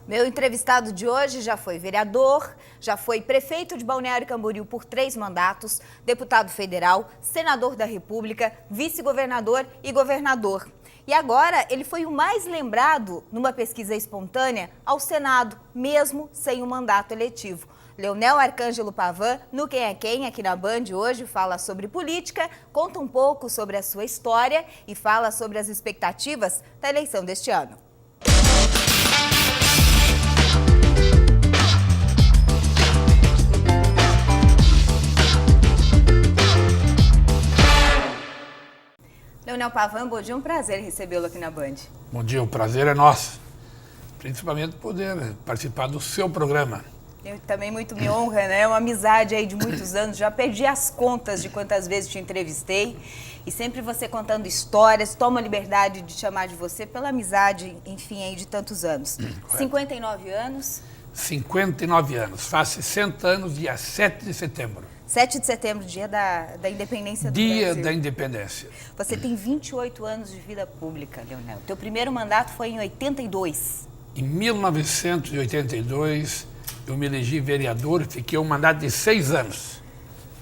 Meu entrevistado de hoje já foi vereador, já foi prefeito de Balneário Camboriú por 3 mandatos, deputado federal, senador da República, vice-governador e governador. E agora ele foi o mais lembrado numa pesquisa espontânea ao Senado, mesmo sem um mandato eletivo. Leonel Arcângelo Pavan, no Quem é Quem, aqui na Band hoje, fala sobre política, conta um pouco sobre a sua história e fala sobre as expectativas da eleição deste ano. Leonel Pavan, bom dia, um prazer recebê-lo aqui na Band. Bom dia, o prazer é nosso, principalmente poder participar do seu programa. Eu também muito me honra, né? É uma amizade aí de muitos anos, já perdi as contas de quantas vezes te entrevistei e sempre você contando histórias, toma a liberdade de chamar de você pela amizade, enfim, aí de tantos anos. 59 anos? 59 anos, faz 60 anos, dia 7 de setembro. 7 de setembro, dia da independência do Dia Brasil. da independência. Você tem 28 anos de vida pública, Leonel. Teu primeiro mandato foi em 82. Em 1982, eu me elegi vereador, fiquei um mandato de 6 anos.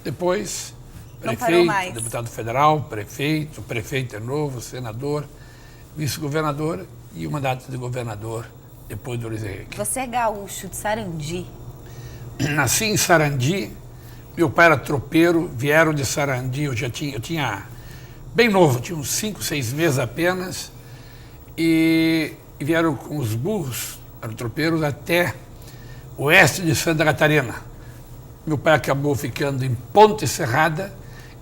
Depois, prefeito, deputado federal, prefeito de novo, senador, vice-governador e o mandato de governador depois do Luiz Henrique. Você é gaúcho de Sarandi. Nasci em Sarandi. Meu pai era tropeiro, vieram de Sarandi, eu tinha bem novo, tinha uns 5, 6 meses apenas, e vieram com os burros, eram tropeiros, até oeste de Santa Catarina. Meu pai acabou ficando em Ponte Serrada,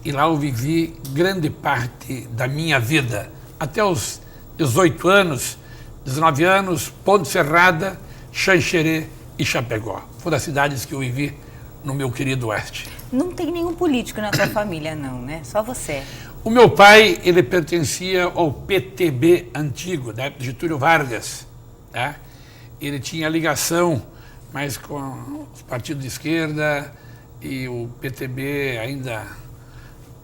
e lá eu vivi grande parte da minha vida, até os 18 anos, 19 anos, Ponte Serrada, Xanxerê e Chapecó. Foram as cidades que eu vivi no meu querido Oeste. Não tem nenhum político na tua família, não, né? Só você. O meu pai, ele pertencia ao PTB antigo, da época de Getúlio Vargas, tá? Ele tinha ligação mais com os partidos de esquerda e o PTB ainda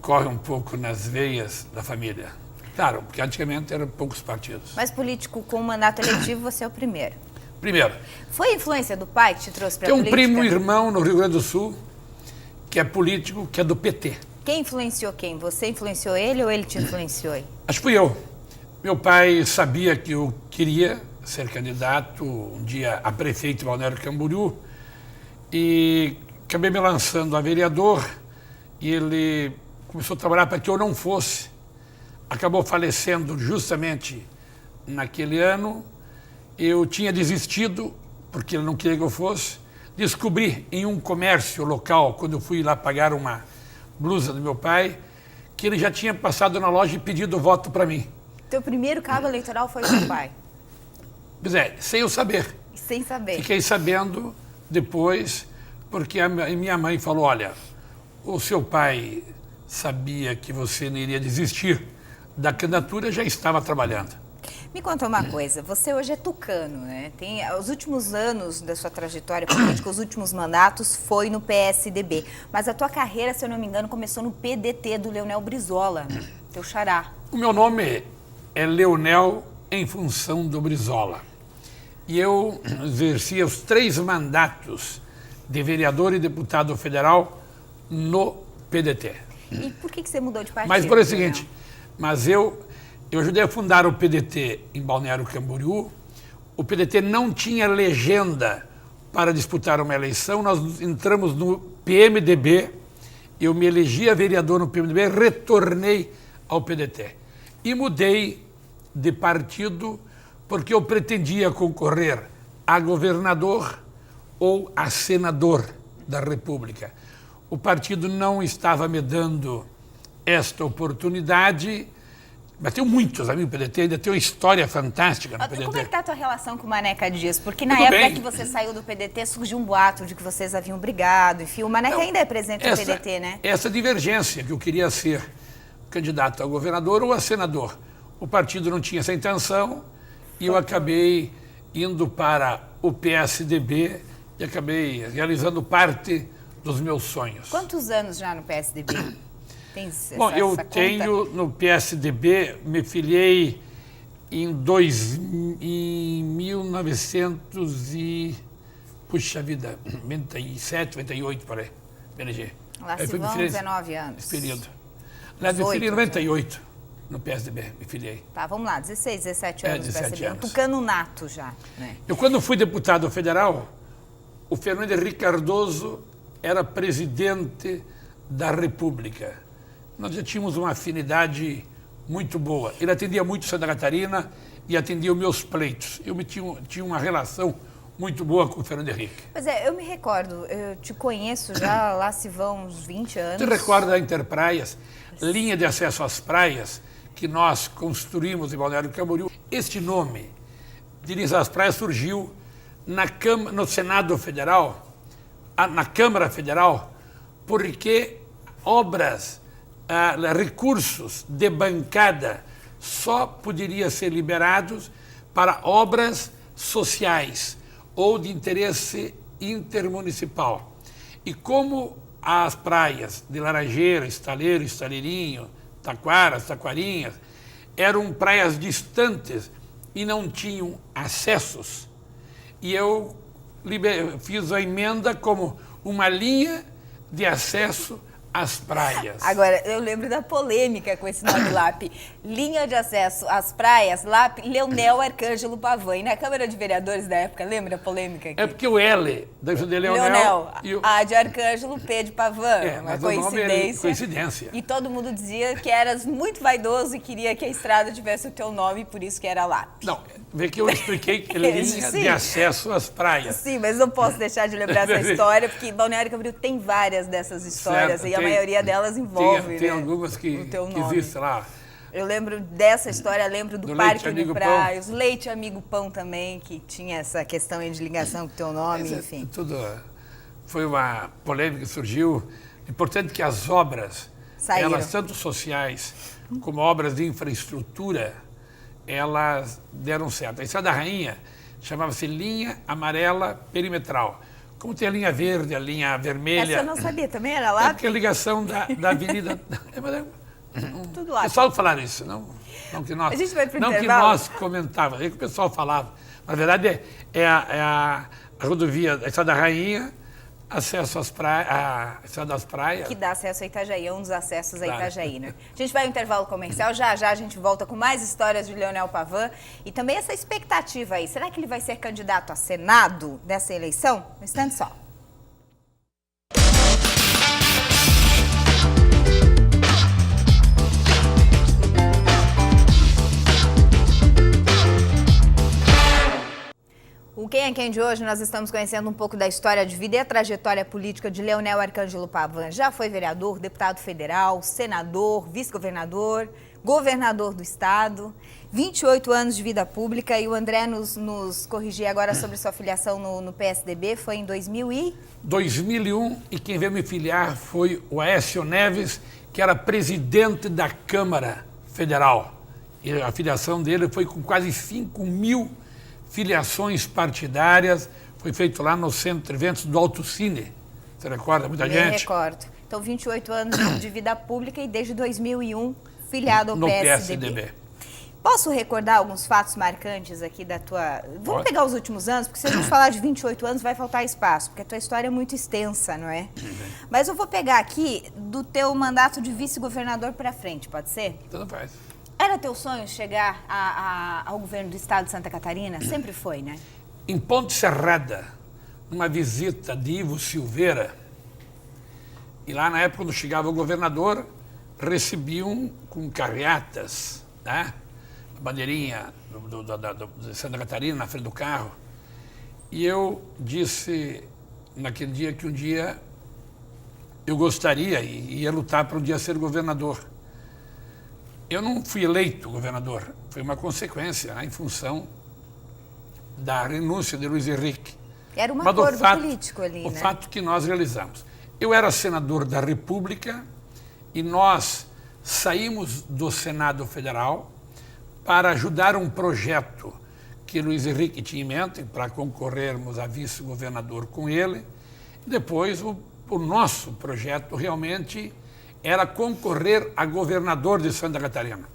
corre um pouco nas veias da família. Claro, porque antigamente eram poucos partidos. Mas político com mandato eletivo, você é o primeiro. Primeiro. Foi a influência do pai que te trouxe para a política? Tem um primo irmão no Rio Grande do Sul, que é político, que é do PT. Quem influenciou quem? Você influenciou ele ou ele te influenciou? Acho que fui eu. Meu pai sabia que eu queria ser candidato um dia a prefeito de Balneário Camboriú e acabei me lançando a vereador e ele começou a trabalhar para que eu não fosse. Acabou falecendo justamente naquele ano. Eu tinha desistido, porque ele não queria que eu fosse. Descobri em um comércio local, quando eu fui lá pagar uma blusa do meu pai, que ele já tinha passado na loja e pedido voto para mim. Teu primeiro cabo eleitoral foi do pai? Pois é, sem eu saber. Sem saber. Fiquei sabendo depois, porque a minha mãe falou, olha, o seu pai sabia que você não iria desistir da candidatura, já estava trabalhando. Me conta uma coisa, você hoje é tucano, né? Tem os últimos anos da sua trajetória política, os últimos mandatos foi no PSDB, mas a tua carreira, se eu não me engano, começou no PDT do Leonel Brizola, teu xará. O meu nome é Leonel em função do Brizola. E eu exercia os 3 mandatos de vereador e deputado federal no PDT. E por que você mudou de partido? Mas por o seguinte, eu ajudei a fundar o PDT em Balneário Camboriú. O PDT não tinha legenda para disputar uma eleição. Nós entramos no PMDB. Eu me elegi a vereador no PMDB, retornei ao PDT. E mudei de partido porque eu pretendia concorrer a governador ou a senador da República. O partido não estava me dando esta oportunidade. Mas tenho muitos amigos do PDT, ainda tem uma história fantástica no PDT. Como é que tá a tua relação com o Maneca Dias? Porque na época que você saiu do PDT, surgiu um boato de que vocês haviam brigado, enfim, o Maneca ainda é presidente do PDT, né? Essa divergência, que eu queria ser candidato a governador ou a senador. O partido não tinha essa intenção e eu acabei indo para o PSDB e acabei realizando parte dos meus sonhos. Quantos anos já no PSDB? Bom, eu tenho no PSDB, me filiei em 19 Puxa vida, 97, 98, parei. BNG. Lá se vão 19 anos. Esse período. Aliás, me filiei em 98, no PSDB, me filiei. Tá, vamos lá, 16, 17 anos no 17 PSDB, anos. um tucano nato já, né? Eu, quando fui deputado federal, o Fernando Henrique Cardoso era presidente da República. Nós já tínhamos uma afinidade muito boa. Ele atendia muito Santa Catarina e atendia os meus pleitos. Eu tinha uma relação muito boa com o Fernando Henrique. Pois é, eu me recordo, eu te conheço já, lá se vão uns 20 anos. Você recorda da Interpraias, linha de acesso às praias, que nós construímos em Balneário Camboriú? Este nome, de linha às praias, surgiu no Senado Federal, na Câmara Federal, porque recursos de bancada só poderiam ser liberados para obras sociais ou de interesse intermunicipal. E como as praias de Laranjeira, Estaleiro, Estaleirinho, Taquaras, Taquarinhas, eram praias distantes e não tinham acessos, e eu fiz a emenda como uma linha de acesso às praias. Agora, eu lembro da polêmica com esse nome LAP. Linha de acesso às praias, LAP, Leonel Arcângelo Pavan. E na Câmara de Vereadores da época, lembra a polêmica aqui? É porque o L da de Leonel, e A de Arcângelo, P de Pavan. Uma coincidência. Coincidência. E todo mundo dizia que eras muito vaidoso e queria que a estrada tivesse o teu nome, por isso que era LAP. Não, vê que eu expliquei que linha de acesso às praias. Sim, mas não posso deixar de lembrar essa história, porque Balneário Camboriú tem várias dessas histórias, certo, e a maioria delas envolve, tem né, algumas que existem lá. Eu lembro dessa história, lembro do Parque Unipraias, Leite Amigo Pão também, que tinha essa questão aí de ligação com o teu nome, mas enfim. Tudo foi uma polêmica que surgiu. Importante que as obras, elas tanto sociais como obras de infraestrutura, elas deram certo. A Estrada da Rainha chamava-se linha amarela perimetral. Como tem a linha verde, a linha vermelha. Essa eu não sabia, também era lá? É porque a ligação da avenida... Tudo lá. O pessoal falaram isso, não que nós, a gente vai pro não que nós comentávamos, é que o pessoal falava. Na verdade, é a rodovia, a Estrada da Rainha, acesso às praias, a Estrada das Praias. Que dá acesso a Itajaí, é um dos acessos a Itajaí, né? A gente vai ao intervalo comercial, já a gente volta com mais histórias de Leonel Pavan e também essa expectativa aí. Será que ele vai ser candidato a Senado nessa eleição? Um instante só. O Quem é Quem de hoje, nós estamos conhecendo um pouco da história de vida e a trajetória política de Leonel Arcângelo Pavan. Já foi vereador, deputado federal, senador, vice-governador, governador do estado, 28 anos de vida pública, e o André nos corrigir agora sobre sua filiação no PSDB, foi em 2001, e quem veio me filiar foi o Aécio Neves, que era presidente da Câmara Federal. E a filiação dele foi com quase 5.000 filiações partidárias, foi feito lá no Centro de Eventos do Alto Cine. Você recorda? Muita gente? Me recordo. Então, 28 anos de vida pública e desde 2001 filiado ao no PSDB. Posso recordar alguns fatos marcantes aqui da tua... Vamos pegar os últimos anos, porque se a gente falar de 28 anos vai faltar espaço, porque a tua história é muito extensa, não é? Mas eu vou pegar aqui do teu mandato de vice-governador para frente, pode ser? Tudo faz. Era teu sonho chegar ao governo do estado de Santa Catarina? Sempre foi, né? Em Ponte Serrada, numa visita de Ivo Silveira, e lá na época, quando chegava o governador, recebiam com carreatas, né? A bandeirinha de Santa Catarina na frente do carro. E eu disse naquele dia que um dia eu gostaria e ia lutar para um dia ser governador. Eu não fui eleito governador, foi uma consequência, né, em função da renúncia de Luiz Henrique. Era um acordo político ali, né? O fato que nós realizamos. Eu era senador da República e nós saímos do Senado Federal para ajudar um projeto que Luiz Henrique tinha em mente, para concorrermos a vice-governador com ele. Depois, o nosso projeto realmente era concorrer a governador de Santa Catarina.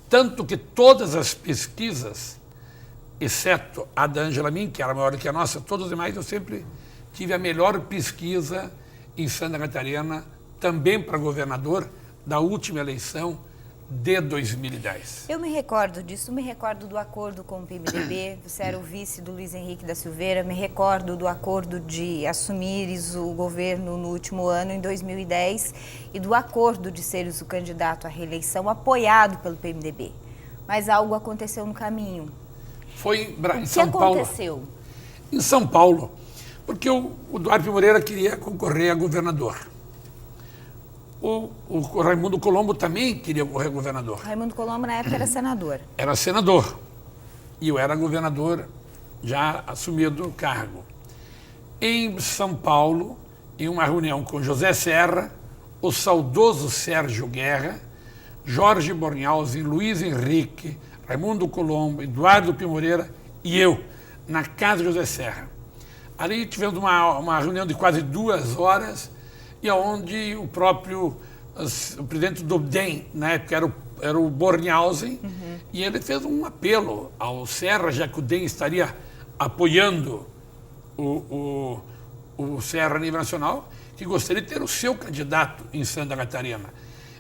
Tanto que todas as pesquisas exceto a da Ângela Min, que era maior do que a nossa, todos os demais eu sempre tive a melhor pesquisa em Santa Catarina, também para governador, da última eleição de 2010. Eu me recordo disso, me recordo do acordo com o PMDB, você era o vice do Luiz Henrique da Silveira, me recordo do acordo de assumires o governo no último ano, em 2010, e do acordo de seres o candidato à reeleição apoiado pelo PMDB. Mas algo aconteceu no caminho. Foi em São Paulo. O que aconteceu? Em São Paulo, porque o Duarte Moreira queria concorrer a governador. O Raimundo Colombo também queria correr a governador. Raimundo Colombo, na época, era senador. Era senador. E eu era governador, já assumido o cargo. Em São Paulo, em uma reunião com José Serra, o saudoso Sérgio Guerra, Jorge Bornhausen, Luiz Henrique, Raimundo Colombo, Eduardo Pimoreira e eu, na casa de José Serra. Ali tivemos uma reunião de quase 2 horas, e onde o presidente do DEM, na época era o Bornhausen, e ele fez um apelo ao Serra, já que o DEM estaria apoiando o Serra a nível nacional, que gostaria de ter o seu candidato em Santa Catarina.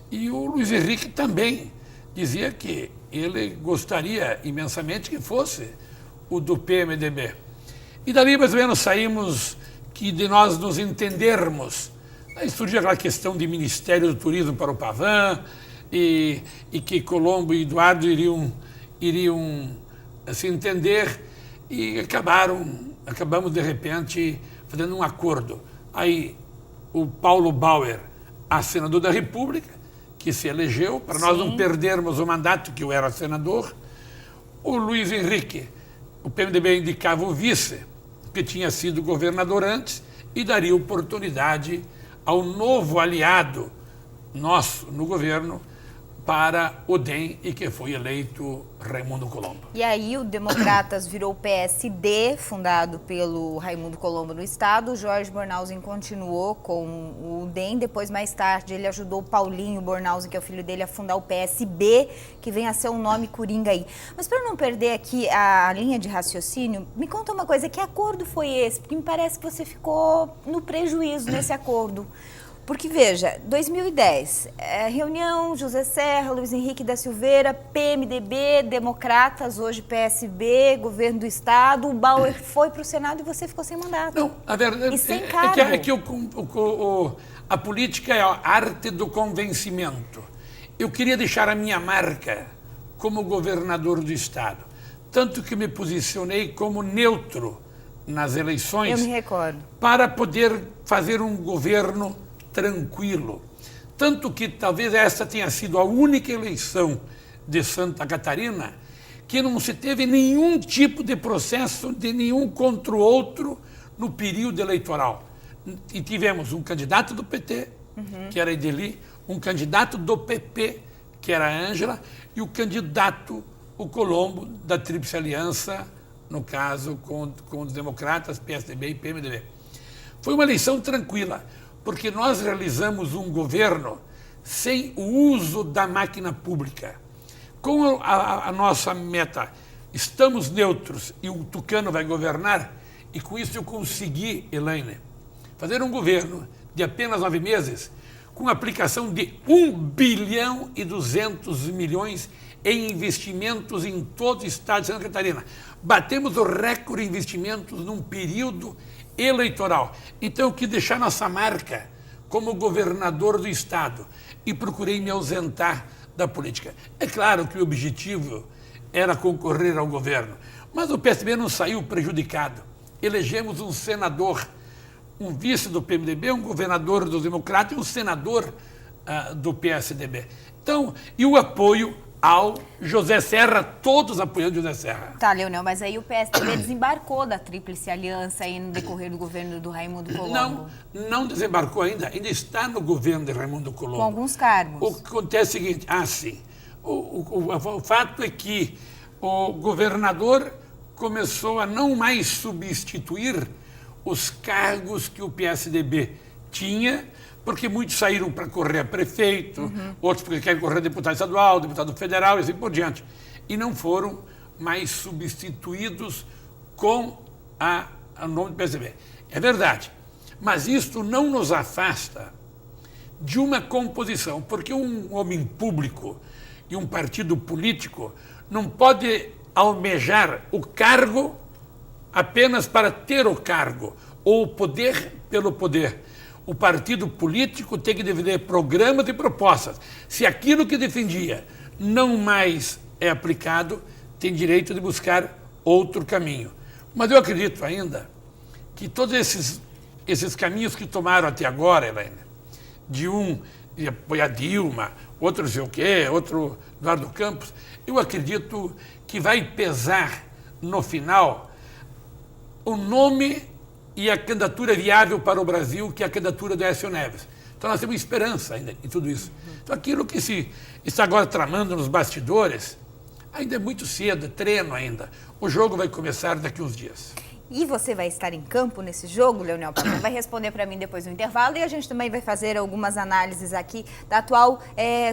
E o Luiz Henrique também dizia que ele gostaria imensamente que fosse o do PMDB. E dali, mais ou menos, saímos que de nós nos entendermos. Aí surgiu aquela questão de Ministério do Turismo para o Pavan, e que Colombo e Eduardo iriam se entender, e acabamos, de repente, fazendo um acordo. Aí o Paulo Bauer, a senador da República, que se elegeu, para nós não perdermos o mandato, que eu era senador. O Luiz Henrique, o PMDB indicava o vice, que tinha sido governador antes, e daria oportunidade ao novo aliado nosso no governo para o DEM, e que foi eleito Raimundo Colombo. E aí o Democratas virou o PSD, fundado pelo Raimundo Colombo no estado. O Jorge Bornhausen continuou com o DEM. Depois, mais tarde, ele ajudou o Paulinho Bornhausen, que é o filho dele, a fundar o PSB, que vem a ser um nome coringa aí. Mas para não perder aqui a linha de raciocínio, me conta uma coisa, que acordo foi esse? Porque me parece que você ficou no prejuízo nesse acordo. Porque, veja, 2010, reunião, José Serra, Luiz Henrique da Silveira, PMDB, Democratas, hoje PSB, governo do Estado, o Bauer foi para o Senado e você ficou sem mandato. Não, a verdade e sem cargo. É que a política é a arte do convencimento. Eu queria deixar a minha marca como governador do Estado, tanto que me posicionei como neutro nas eleições. Eu me recordo. Para poder fazer um governo tranquilo. Tanto que talvez essa tenha sido a única eleição de Santa Catarina que não se teve nenhum tipo de processo de nenhum contra o outro no período eleitoral. E tivemos um candidato do PT, que era Edeli, um candidato do PP, que era a Ângela, e o candidato, o Colombo, da Tríplice Aliança, no caso, com os Democratas, PSDB e PMDB. Foi uma eleição tranquila, porque nós realizamos um governo sem o uso da máquina pública. Com a nossa meta, estamos neutros e o Tucano vai governar, e com isso eu consegui, Elaine, fazer um governo de apenas 9 meses, com aplicação de 1,2 bilhão em investimentos em todo o estado de Santa Catarina. Batemos o recorde de investimentos num período eleitoral. Então, eu quis deixar nossa marca como governador do estado e procurei me ausentar da política. É claro que o objetivo era concorrer ao governo, mas o PSDB não saiu prejudicado. Elegemos um senador, um vice do PMDB, um governador dos Democratas e um senador do PSDB. Então, e o apoio ao José Serra, todos apoiando José Serra. Tá, Leonel, mas aí o PSDB desembarcou da Tríplice Aliança aí no decorrer do governo do Raimundo Colombo. Não desembarcou ainda está no governo de Raimundo Colombo. Com alguns cargos. O que acontece é o seguinte, sim, o fato é que o governador começou a não mais substituir os cargos que o PSDB tinha, porque muitos saíram para correr a prefeito, outros porque querem correr a deputado estadual, deputado federal e assim por diante. E não foram mais substituídos com o nome do PSDB. É verdade, mas isto não nos afasta de uma composição, porque um homem público e um partido político não pode almejar o cargo apenas para ter o cargo, ou o poder pelo poder. O partido político tem que defender programas e propostas. Se aquilo que defendia não mais é aplicado, tem direito de buscar outro caminho. Mas eu acredito ainda que todos esses caminhos que tomaram até agora, Helena, de apoiar Dilma, outro não sei o quê, outro Eduardo Campos, eu acredito que vai pesar no final o nome e a candidatura viável para o Brasil, que é a candidatura do Aécio Neves. Então nós temos esperança ainda em tudo isso. Então aquilo que se está agora tramando nos bastidores, ainda é muito cedo, é treino ainda. O jogo vai começar daqui uns dias. E você vai estar em campo nesse jogo, Leonel Pavão? Vai responder para mim depois do intervalo e a gente também vai fazer algumas análises aqui da atual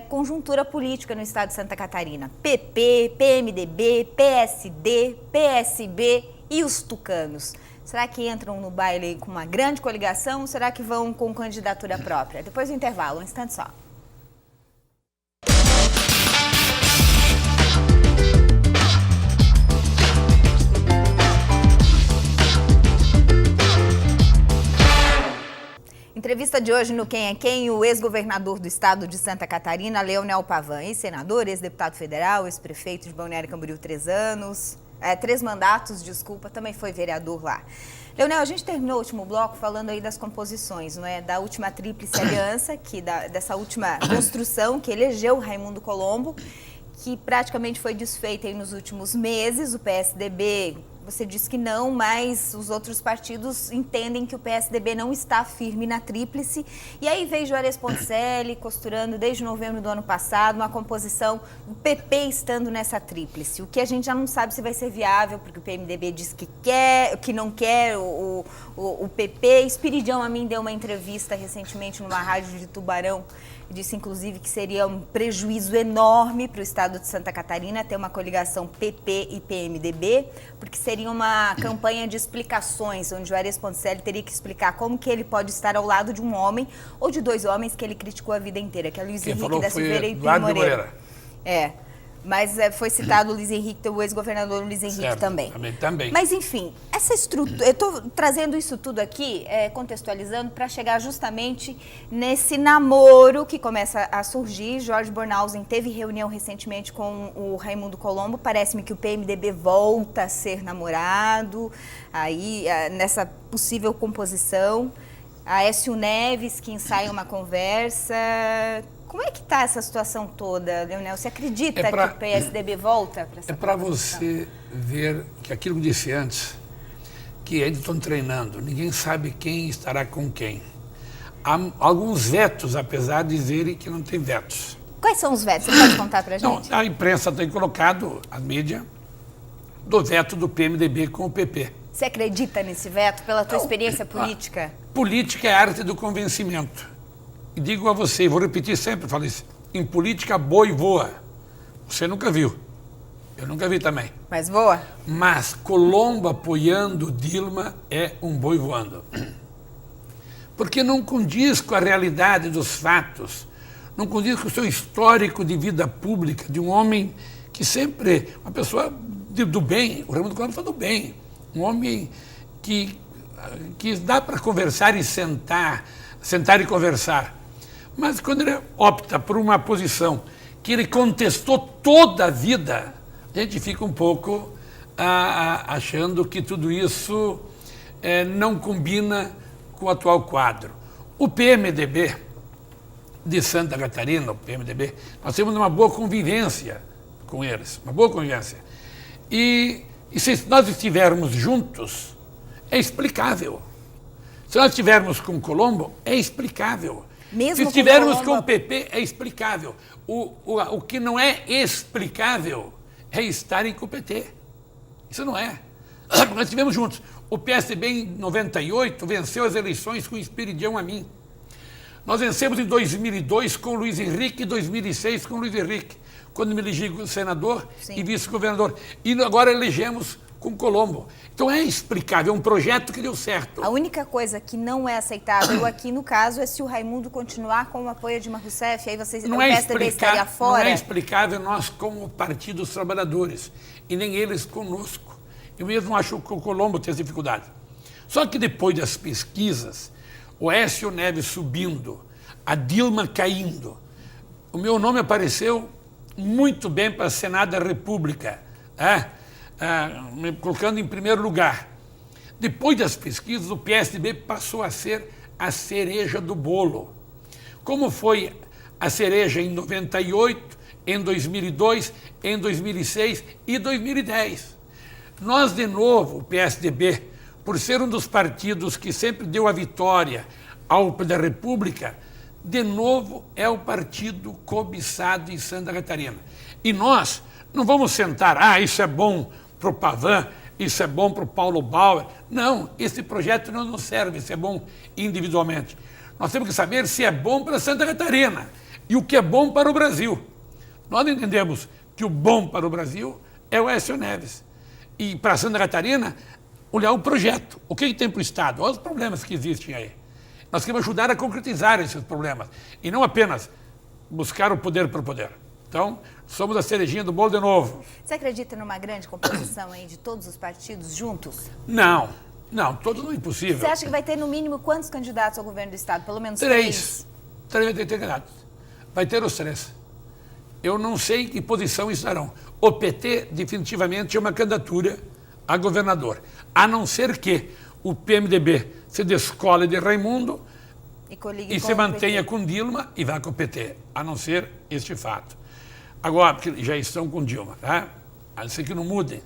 conjuntura política no estado de Santa Catarina. PP, PMDB, PSD, PSB e os tucanos. Será que entram no baile com uma grande coligação ou será que vão com candidatura própria? Depois do intervalo, um instante só. Entrevista de hoje no Quem é Quem, o ex-governador do estado de Santa Catarina, Leonel Pavão, ex-senador, ex-deputado federal, ex-prefeito de Balneário Camboriú 3 mandatos, também foi vereador lá. Leonel, a gente terminou o último bloco falando aí das composições, não é? Da última tríplice aliança, dessa última construção que elegeu Raimundo Colombo, que praticamente foi desfeita aí nos últimos meses. O PSDB, você disse que não, mas os outros partidos entendem que o PSDB não está firme na tríplice. E aí veio Juarez Ponticelli costurando desde novembro do ano passado uma composição do PP estando nessa tríplice. O que a gente já não sabe se vai ser viável, porque o PMDB diz que quer, que não quer o PP. Espiridião a mim deu uma entrevista recentemente numa rádio de Tubarão. Disse, inclusive, que seria um prejuízo enorme para o estado de Santa Catarina ter uma coligação PP e PMDB, porque seria uma campanha de explicações, onde o Juarez Ponticelli teria que explicar como que ele pode estar ao lado de um homem ou de dois homens que ele criticou a vida inteira, que é Luiz Henrique da Silveira e Pinho Moreira. Mas foi citado o Luiz Henrique, o ex-governador Luiz Henrique certo, também. Mas, enfim, essa estrutura, eu estou trazendo isso tudo aqui, contextualizando, para chegar justamente nesse namoro que começa a surgir. Jorge Bornhausen teve reunião recentemente com o Raimundo Colombo. Parece-me que o PMDB volta a ser namorado, aí nessa possível composição. Aécio Neves, que ensaia uma conversa. Como é que está essa situação toda, Leonel? Você acredita que o PSDB volta para essa É para você ver que aquilo que eu disse antes, que ainda estão treinando, ninguém sabe quem estará com quem. Há alguns vetos, apesar de dizerem que não tem vetos. Quais são os vetos? Você pode contar para a gente? Não, a imprensa tem colocado, a mídia, do veto do PMDB com o PP. Você acredita nesse veto pela tua experiência política? Política é a arte do convencimento. E digo a você, vou repetir sempre, falo isso, em política boi voa. Você nunca viu. Eu nunca vi também. Mas voa? Mas Colombo apoiando Dilma é um boi voando. Porque não condiz com a realidade dos fatos, não condiz com o seu histórico de vida pública, de um homem que sempre, uma pessoa do bem, o Raimundo Colombo foi do bem, um homem que dá para conversar e sentar e conversar. Mas quando ele opta por uma posição que ele contestou toda a vida, a gente fica um pouco achando que tudo isso não combina com o atual quadro. O PMDB de Santa Catarina, o PMDB, nós temos uma boa convivência com eles, uma boa convivência. E se nós estivermos juntos, é explicável. Se nós estivermos com Colombo, é explicável. Mesmo se estivermos com o PP, é explicável. O que não é explicável é estarem com o PT. Isso não é. Nós estivemos juntos. O PSDB, em 98, venceu as eleições com Espiridião a mim. Nós vencemos em 2002 com o Luiz Henrique e 2006 com o Luiz Henrique. quando me elegi senador Sim. e vice-governador. E agora elegemos com Colombo. Então é explicável, é um projeto que deu certo. A única coisa que não é aceitável aqui, no caso, é se o Raimundo continuar com o apoio de Dilma Rousseff, aí vocês, o PSDB estaria fora. Não é explicável nós como Partido dos Trabalhadores, e nem eles conosco. Eu mesmo acho que o Colombo tem essa dificuldade. Só que depois das pesquisas, o Aécio Neves subindo, a Dilma caindo, o meu nome apareceu muito bem para o Senado da República, me colocando em primeiro lugar. Depois das pesquisas, o PSDB passou a ser a cereja do bolo. Como foi a cereja em 98, em 2002, em 2006 e 2010. Nós, de novo, o PSDB, por ser um dos partidos que sempre deu a vitória ao da República, de novo é o partido cobiçado em Santa Catarina. E nós não vamos sentar, isso é bom para o Pavan, isso é bom para o Paulo Bauer. Não, esse projeto não nos serve, isso é bom individualmente. Nós temos que saber se é bom para Santa Catarina e o que é bom para o Brasil. Nós entendemos que o bom para o Brasil é o Aécio Neves. E para Santa Catarina, olhar o projeto. O que tem para o Estado? Olha os problemas que existem aí. Nós queremos ajudar a concretizar esses problemas. E não apenas buscar o poder para o poder. Então, somos a cerejinha do bolo de novo. Você acredita numa grande composição aí de todos os partidos juntos? Não, todos não é impossível. Você acha que vai ter no mínimo quantos candidatos ao governo do Estado? Pelo menos três. Três vai ter candidatos. Vai ter os três. Eu não sei em que posição estarão. O PT definitivamente é uma candidatura a governador. A não ser que o PMDB se descole de Raimundo e se mantenha com Dilma e vá com o PT. A não ser este fato. Agora, porque já estão com Dilma, tá? A não ser que não mudem.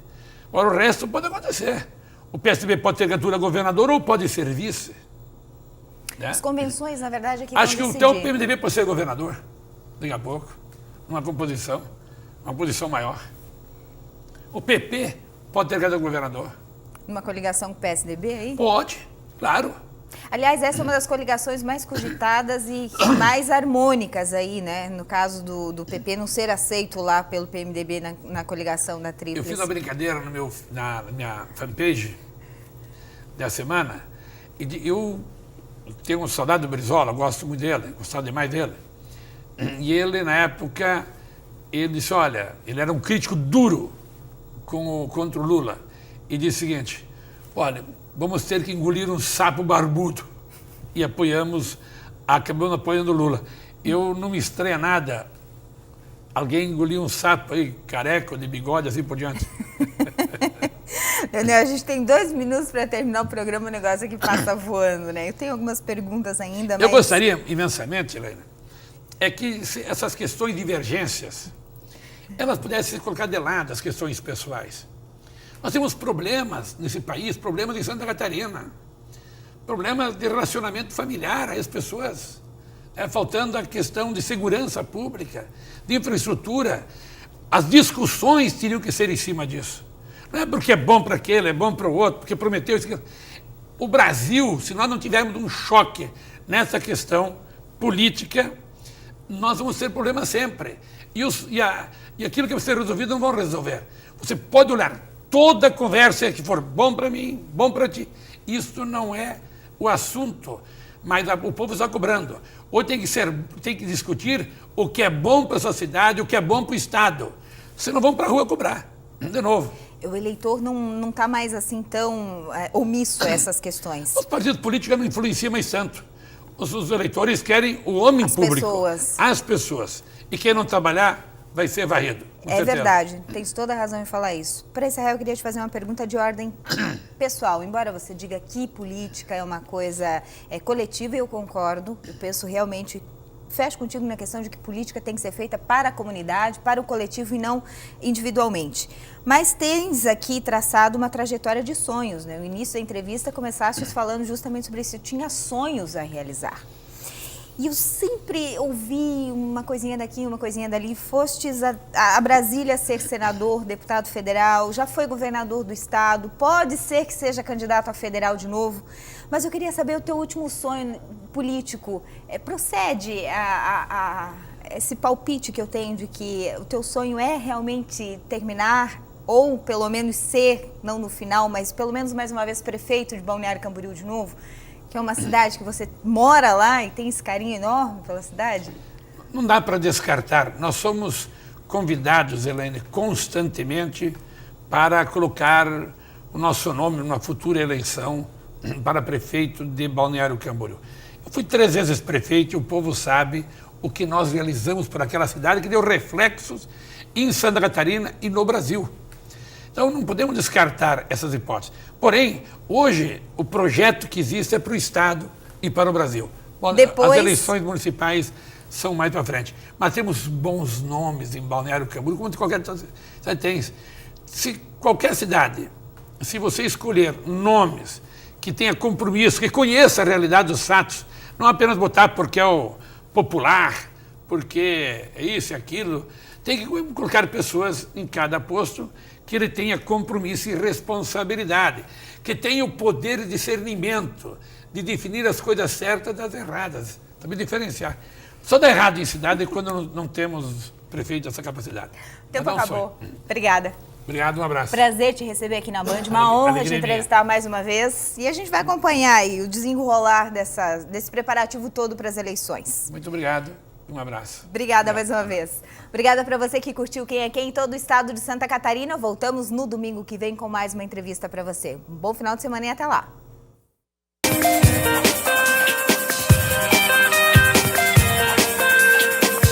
Agora, o resto pode acontecer. O PSDB pode ter candidatura a governador ou pode ser vice. Né? As convenções, na verdade, aqui acho que o teu PMDB pode ser governador, daqui a pouco, uma posição maior. O PP pode ter candidato a governador. Uma coligação com o PSDB aí? Pode, claro. Aliás, essa é uma das coligações mais cogitadas e mais harmônicas aí, né? No caso do PP não ser aceito lá pelo PMDB na coligação da Tríplice. Eu fiz uma brincadeira na minha fanpage da semana e eu tenho saudade do Brizola, gosto muito dele, gostava demais dele. E ele, na época, ele disse, olha, ele era um crítico duro contra o Lula. E disse o seguinte, olha, vamos ter que engolir um sapo barbudo. E acabamos apoiando o Lula. Eu não me estranha nada alguém engolir um sapo aí, careca, de bigode, assim por diante. Leonel, a gente tem 2 minutos para terminar o programa, o negócio aqui passa voando, né? Eu tenho algumas perguntas ainda, mas... Eu gostaria imensamente, Helena, é que essas questões de divergências, elas pudessem ser colocadas de lado, as questões pessoais. Nós temos problemas nesse país, problemas em Santa Catarina, problemas de relacionamento familiar, as pessoas, faltando a questão de segurança pública, de infraestrutura. As discussões teriam que ser em cima disso. Não é porque é bom para aquele, é bom para o outro, porque prometeu isso. O Brasil, se nós não tivermos um choque nessa questão política, nós vamos ter problemas sempre. E aquilo que vai ser resolvido não vão resolver. Você pode olhar toda conversa que for bom para mim, bom para ti. Isso não é o assunto, mas o povo está cobrando. Ou tem que discutir o que é bom para a sociedade, o que é bom para o Estado. Senão vão para a rua cobrar, de novo. O eleitor não está mais assim tão omisso a essas questões. Os partidos políticos não influenciam mais tanto. Os eleitores querem o homem público. As pessoas. E quem não trabalhar vai ser varrido. É verdade, tem toda a razão em falar isso. Para encerrar, eu queria te fazer uma pergunta de ordem pessoal. Embora você diga que política é uma coisa coletiva, eu concordo. Eu penso realmente, fecho contigo na questão de que política tem que ser feita para a comunidade, para o coletivo e não individualmente. Mas tens aqui traçado uma trajetória de sonhos, né? No início da entrevista começaste falando justamente sobre isso. Eu tinha sonhos a realizar. E eu sempre ouvi uma coisinha daqui, uma coisinha dali. Fostes a Brasília ser senador, deputado federal, já foi governador do estado, pode ser que seja candidato a federal de novo. Mas eu queria saber o teu último sonho político. Procede esse palpite que eu tenho de que o teu sonho é realmente terminar, ou pelo menos ser, não no final, mas pelo menos mais uma vez prefeito de Balneário Camboriú de novo, que é uma cidade que você mora lá e tem esse carinho enorme pela cidade? Não dá para descartar. Nós somos convidados, Elaine, constantemente para colocar o nosso nome numa futura eleição para prefeito de Balneário Camboriú. Eu fui 3 vezes prefeito e o povo sabe o que nós realizamos por aquela cidade, que deu reflexos em Santa Catarina e no Brasil. Então não podemos descartar essas hipóteses. Porém, hoje o projeto que existe é para o Estado e para o Brasil. Bom, as eleições municipais são mais para frente. Mas temos bons nomes em Balneário Camboriú, como de qualquer cidade tem. Se qualquer cidade, se você escolher nomes que tenha compromisso, que conheça a realidade dos fatos, não apenas botar porque é o popular, porque é isso e aquilo, tem que colocar pessoas em cada posto que ele tenha compromisso e responsabilidade, que tenha o poder de discernimento, de definir as coisas certas das erradas, também diferenciar. Só dá errado em cidade quando não temos prefeito essa capacidade. O tempo acabou. Obrigada. Obrigado, um abraço. Prazer te receber aqui na Band, uma honra te entrevistar mais uma vez. E a gente vai acompanhar aí o desenrolar desse preparativo todo para as eleições. Muito obrigado. Um abraço. Obrigada mais uma vez. Obrigada para você que curtiu Quem é Quem em todo o estado de Santa Catarina. Voltamos no domingo que vem com mais uma entrevista para você. Um bom final de semana e até lá.